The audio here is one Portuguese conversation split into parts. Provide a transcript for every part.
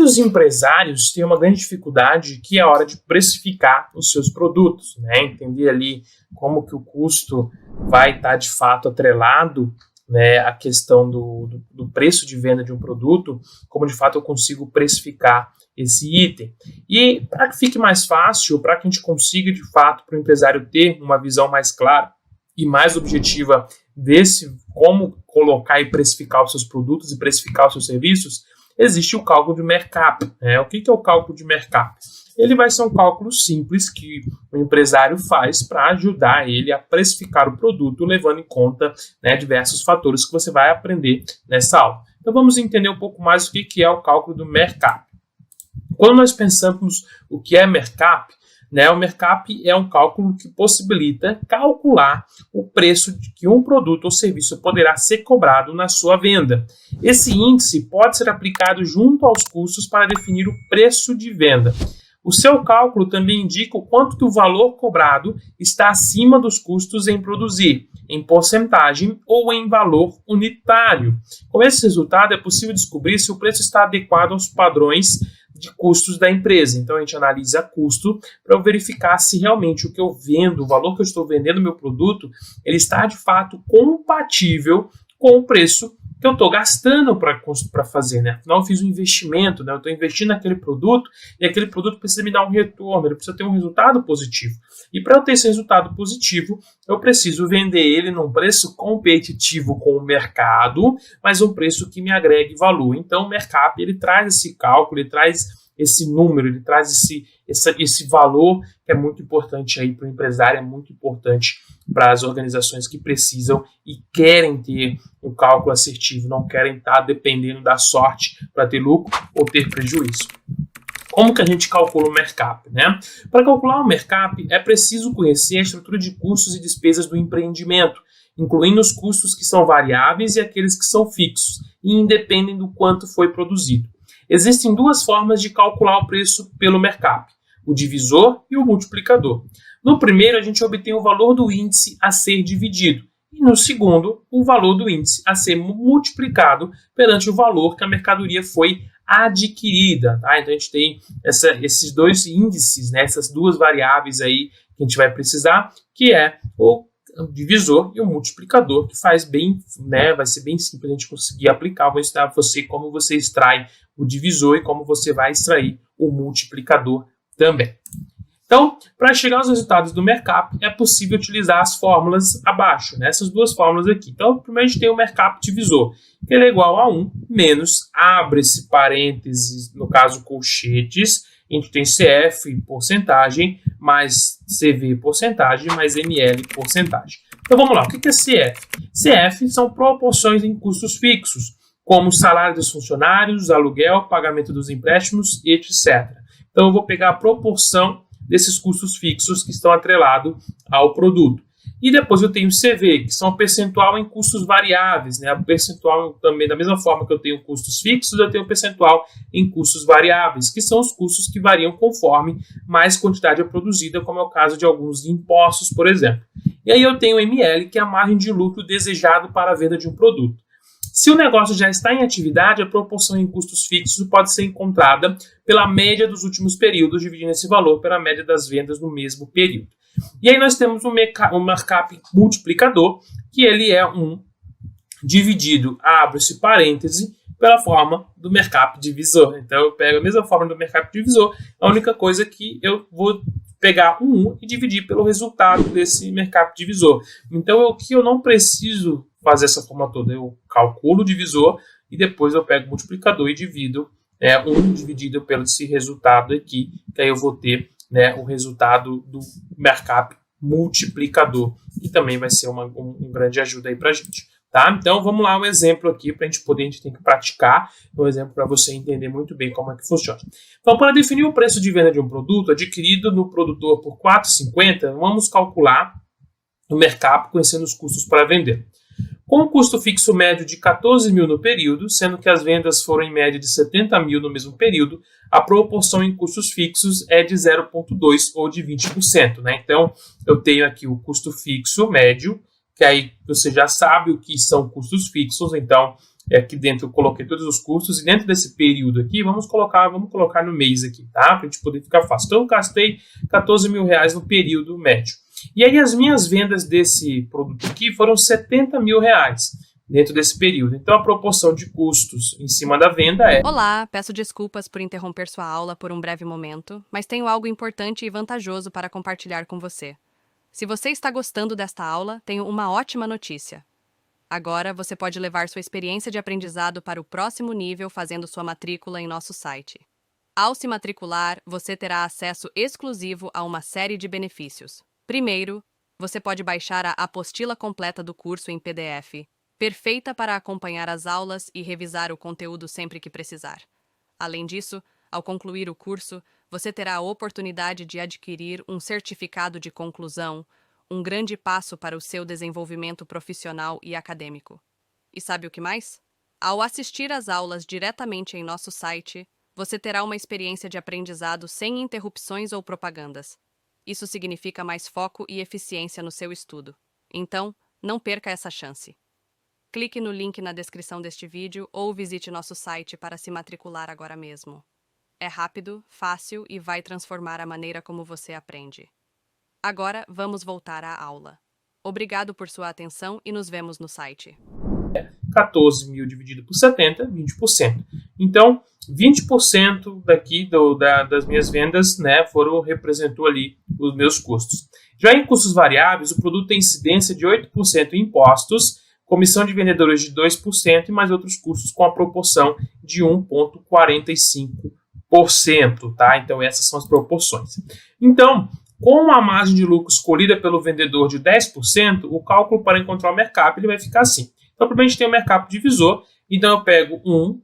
Muitos empresários têm uma grande dificuldade que é a hora de precificar os seus produtos, né? Entender ali como que o custo vai estar de fato atrelado, né, a questão do preço de venda de um produto, como de fato eu consigo precificar esse item. E para que fique mais fácil, para que a gente consiga de fato para o empresário ter uma visão mais clara e mais objetiva desse como colocar e precificar os seus produtos e precificar os seus serviços, existe o cálculo de mercado, né? O que é o cálculo de mercado? Ele vai ser um cálculo simples que o empresário faz para ajudar ele a precificar o produto, levando em conta, né, diversos fatores que você vai aprender nessa aula. Então vamos entender um pouco mais o que é o cálculo do mercado. Quando nós pensamos o que é mercado, né, o mercado é um cálculo que possibilita calcular o preço de que um produto ou serviço poderá ser cobrado na sua venda. Esse índice pode ser aplicado junto aos custos para definir o preço de venda. O seu cálculo também indica o quanto que o valor cobrado está acima dos custos em produzir, em porcentagem ou em valor unitário. Com esse resultado, é possível descobrir se o preço está adequado aos padrões de custos da empresa. Então, a gente analisa custo para verificar se realmente o que eu vendo, o valor que eu estou vendendo meu produto, ele está de fato compatível com o preço que eu estou gastando para fazer, né? Afinal, eu fiz um investimento, né? Eu estou investindo naquele produto e aquele produto precisa me dar um retorno, ele precisa ter um resultado positivo. E para eu ter esse resultado positivo, eu preciso vender ele num preço competitivo com o mercado, mas um preço que me agregue valor. Então, o mercado, ele traz esse cálculo, ele traz esse número, ele traz esse valor que é muito importante aí para o empresário, é muito importante para as organizações que precisam e querem ter um cálculo assertivo, não querem estar dependendo da sorte para ter lucro ou ter prejuízo. Como que a gente calcula o mercado, né? Para calcular o mercado, é preciso conhecer a estrutura de custos e despesas do empreendimento, incluindo os custos que são variáveis e aqueles que são fixos e independem do quanto foi produzido. Existem duas formas de calcular o preço pelo mercado, o divisor e o multiplicador. No primeiro, a gente obtém o valor do índice a ser dividido, e no segundo, o valor do índice a ser multiplicado perante o valor que a mercadoria foi adquirida. Tá? Então, a gente tem esses dois índices, né, essas duas variáveis aí que a gente vai precisar, que é o divisor e o multiplicador, que faz bem, né, vai ser bem simples a gente conseguir aplicar. Eu vou ensinar você como você extrai o divisor e como você vai extrair o multiplicador também. Então, para chegar aos resultados do mercado, é possível utilizar as fórmulas abaixo, né? Essas duas fórmulas aqui. Então, primeiro a gente tem o mercado divisor, que ele é igual a 1 menos, abre-se parênteses, no caso colchetes, a gente tem CF porcentagem, mais CV porcentagem, mais ML porcentagem. Então vamos lá, o que é CF? CF são proporções em custos fixos, como salário dos funcionários, aluguel, pagamento dos empréstimos, etc. Então eu vou pegar a proporção desses custos fixos que estão atrelados ao produto. E depois eu tenho CV, que são percentual em custos variáveis, né? Percentual também, da mesma forma que eu tenho custos fixos, eu tenho percentual em custos variáveis, que são os custos que variam conforme mais quantidade é produzida, como é o caso de alguns impostos, por exemplo. E aí eu tenho o ML, que é a margem de lucro desejado para a venda de um produto. Se o negócio já está em atividade, a proporção em custos fixos pode ser encontrada pela média dos últimos períodos, dividindo esse valor pela média das vendas no mesmo período. E aí nós temos um markup multiplicador, que ele é um dividido, abre-se parêntese, pela forma do markup divisor. Então eu pego a mesma forma do markup divisor, a única coisa é que eu vou pegar um 1 e dividir pelo resultado desse markup divisor. Então o que eu não preciso fazer essa forma toda, eu calculo o divisor e depois eu pego o multiplicador e divido 1 dividido pelo esse resultado aqui, que aí eu vou ter, né, o resultado do markup multiplicador, que também vai ser uma grande ajuda aí para a gente. Tá? Então vamos lá, um exemplo aqui para a gente tem que praticar, um exemplo para você entender muito bem como é que funciona. Então, para definir o preço de venda de um produto adquirido no produtor por R$ 4,50, vamos calcular o mercado conhecendo os custos para vender. Com um custo fixo médio de 14 mil no período, sendo que as vendas foram em média de 70 mil no mesmo período, a proporção em custos fixos é de 0,2 ou de 20%. Né? Então, eu tenho aqui o custo fixo médio, que aí você já sabe o que são custos fixos, então aqui dentro eu coloquei todos os custos, e dentro desse período aqui, vamos colocar no mês aqui, tá? Para a gente poder ficar fácil. Então eu gastei R$14.000 no período médio. E aí as minhas vendas desse produto aqui foram R$70.000 dentro desse período. Então a proporção de custos em cima da venda é... Olá, peço desculpas por interromper sua aula por um breve momento, mas tenho algo importante e vantajoso para compartilhar com você. Se você está gostando desta aula, tenho uma ótima notícia. Agora você pode levar sua experiência de aprendizado para o próximo nível fazendo sua matrícula em nosso site. Ao se matricular, você terá acesso exclusivo a uma série de benefícios. Primeiro, você pode baixar a apostila completa do curso em PDF, perfeita para acompanhar as aulas e revisar o conteúdo sempre que precisar. Além disso, ao concluir o curso, você terá a oportunidade de adquirir um certificado de conclusão, um grande passo para o seu desenvolvimento profissional e acadêmico. E sabe o que mais? Ao assistir às aulas diretamente em nosso site, você terá uma experiência de aprendizado sem interrupções ou propagandas. Isso significa mais foco e eficiência no seu estudo. Então, não perca essa chance. Clique no link na descrição deste vídeo ou visite nosso site para se matricular agora mesmo. É rápido, fácil e vai transformar a maneira como você aprende. Agora, vamos voltar à aula. Obrigado por sua atenção e nos vemos no site. 14.000 dividido por 70, 20%. Então, 20% daqui das minhas vendas, né, representou ali os meus custos. Já em custos variáveis, o produto tem incidência de 8% em impostos, comissão de vendedores de 2% e mais outros custos com a proporção de 1,45%, tá? Então, essas são as proporções. Então, com a margem de lucro escolhida pelo vendedor de 10%, o cálculo para encontrar o mercado ele vai ficar assim. Então, primeiro a gente tem o mercado divisor, então eu pego 1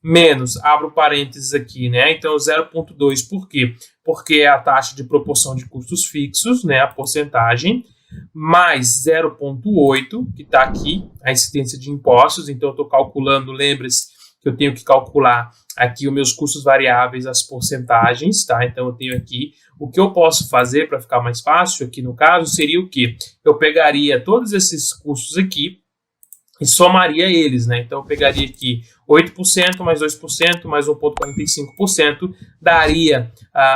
menos, abro parênteses aqui, né? Então 0,2, por quê? Porque é a taxa de proporção de custos fixos, né? A porcentagem, mais 0,8, que está aqui, a incidência de impostos, então eu estou calculando, lembre-se que eu tenho que calcular aqui os meus custos variáveis, as porcentagens, tá? Então eu tenho aqui, o que eu posso fazer para ficar mais fácil aqui no caso seria o quê? Eu pegaria todos esses custos aqui, e somaria eles, né? Então eu pegaria aqui 8% mais 2% mais 1,45%, daria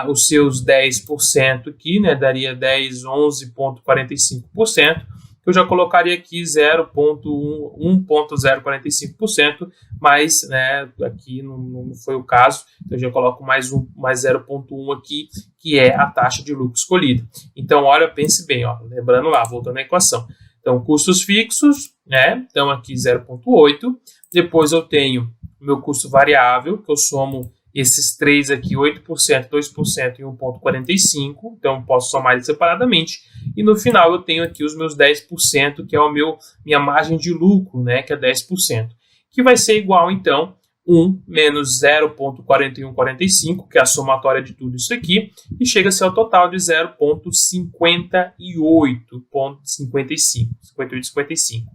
os seus 10% aqui, né? Daria 11,45%, que eu já colocaria aqui 1,045%, mas, né, aqui não foi o caso, então eu já coloco mais 0,1 aqui, que é a taxa de lucro escolhida. Então, olha, pense bem, ó, lembrando lá, voltando à equação. Então, custos fixos, né? Então, aqui 0,8. Depois eu tenho meu custo variável, que eu somo esses três aqui, 8%, 2% e 1,45. Então, posso somar eles separadamente. E no final eu tenho aqui os meus 10%, que é minha margem de lucro, né? Que é 10%. Que vai ser igual, então, 1 menos 0,4145, que é a somatória de tudo isso aqui, e chega-se ao total de 0,5855.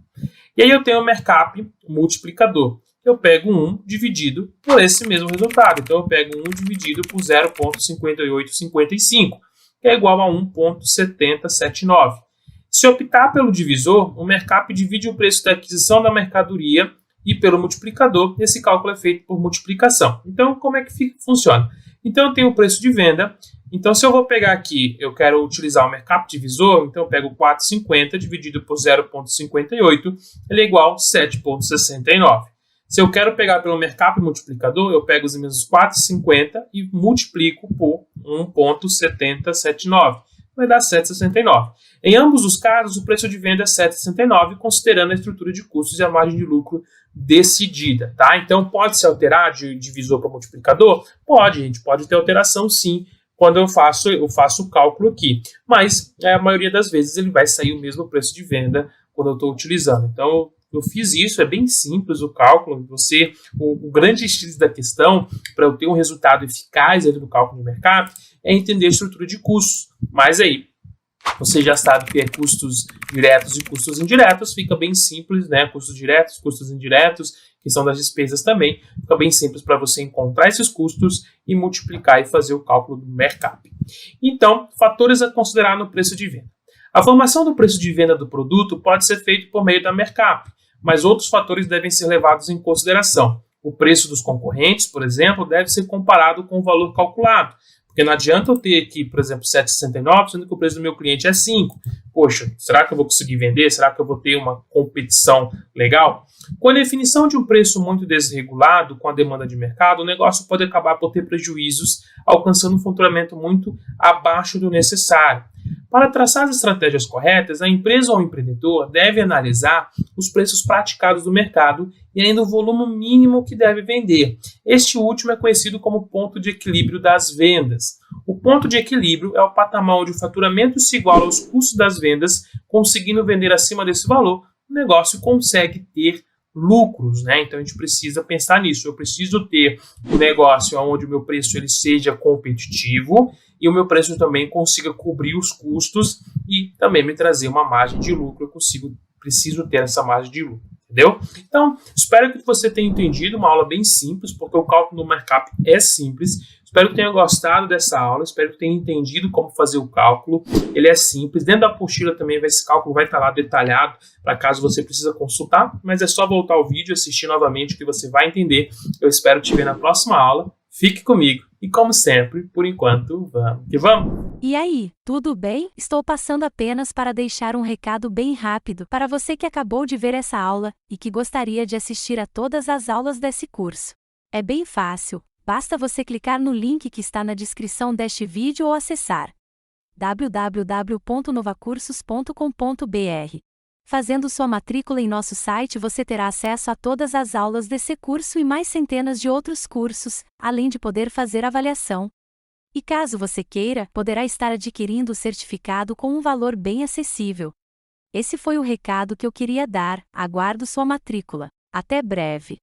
E aí eu tenho o mercap multiplicador. Eu pego 1 dividido por esse mesmo resultado. Então eu pego 1 dividido por 0,5855, que é igual a 1,7079. Se optar pelo divisor, o mercap divide o preço da aquisição da mercadoria e pelo multiplicador, esse cálculo é feito por multiplicação. Então, como é que funciona? Então, eu tenho o preço de venda. Então, se eu vou pegar aqui, eu quero utilizar o mercap divisor, então eu pego 4,50 dividido por 0,58, ele é igual a 7,69. Se eu quero pegar pelo mercap multiplicador, eu pego os mesmos 4,50 e multiplico por 1,7079. Vai dar 7,69. Em ambos os casos, o preço de venda é 7,69, considerando a estrutura de custos e a margem de lucro decidida, tá? Então, pode se alterar de divisor para multiplicador? Pode, gente, pode ter alteração sim, quando eu faço o cálculo aqui. Mas, a maioria das vezes, ele vai sair o mesmo preço de venda quando eu estou utilizando. Então, eu fiz isso, é bem simples o cálculo. O grande X da questão, para eu ter um resultado eficaz do cálculo de mercado, é entender a estrutura de custos. Mas aí, você já sabe que é custos diretos e custos indiretos, fica bem simples, né? Custos diretos, custos indiretos, questão das despesas também, fica bem simples para você encontrar esses custos e multiplicar e fazer o cálculo do mercado. Então, fatores a considerar no preço de venda. A formação do preço de venda do produto pode ser feito por meio da mercap, mas outros fatores devem ser levados em consideração. O preço dos concorrentes, por exemplo, deve ser comparado com o valor calculado. Porque não adianta eu ter aqui, por exemplo, 7,69, sendo que o preço do meu cliente é 5. Poxa, será que eu vou conseguir vender? Será que eu vou ter uma competição legal? Com a definição de um preço muito desregulado com a demanda de mercado, o negócio pode acabar por ter prejuízos, alcançando um faturamento muito abaixo do necessário. Para traçar as estratégias corretas, a empresa ou o empreendedor deve analisar os preços praticados do mercado e ainda o volume mínimo que deve vender. Este último é conhecido como ponto de equilíbrio das vendas. O ponto de equilíbrio é o patamar onde o faturamento se iguala aos custos das vendas, conseguindo vender acima desse valor, o negócio consegue ter lucros, né? Então a gente precisa pensar nisso. Eu preciso ter um negócio onde o meu preço ele seja competitivo e o meu preço também consiga cobrir os custos e também me trazer uma margem de lucro. Preciso ter essa margem de lucro, entendeu? Então, espero que você tenha entendido, uma aula bem simples, porque o cálculo do markup é simples. Espero que tenha gostado dessa aula, espero que tenha entendido como fazer o cálculo. Ele é simples, dentro da apostila também esse cálculo vai estar lá detalhado, para caso você precisa consultar, mas é só voltar ao vídeo e assistir novamente que você vai entender. Eu espero te ver na próxima aula. Fique comigo e, como sempre, por enquanto, vamos que vamos! E aí, tudo bem? Estou passando apenas para deixar um recado bem rápido para você que acabou de ver essa aula e que gostaria de assistir a todas as aulas desse curso. É bem fácil, basta você clicar no link que está na descrição deste vídeo ou acessar www.novacursos.com.br. Fazendo sua matrícula em nosso site você terá acesso a todas as aulas desse curso e mais centenas de outros cursos, além de poder fazer avaliação. E caso você queira, poderá estar adquirindo o certificado com um valor bem acessível. Esse foi o recado que eu queria dar, aguardo sua matrícula. Até breve!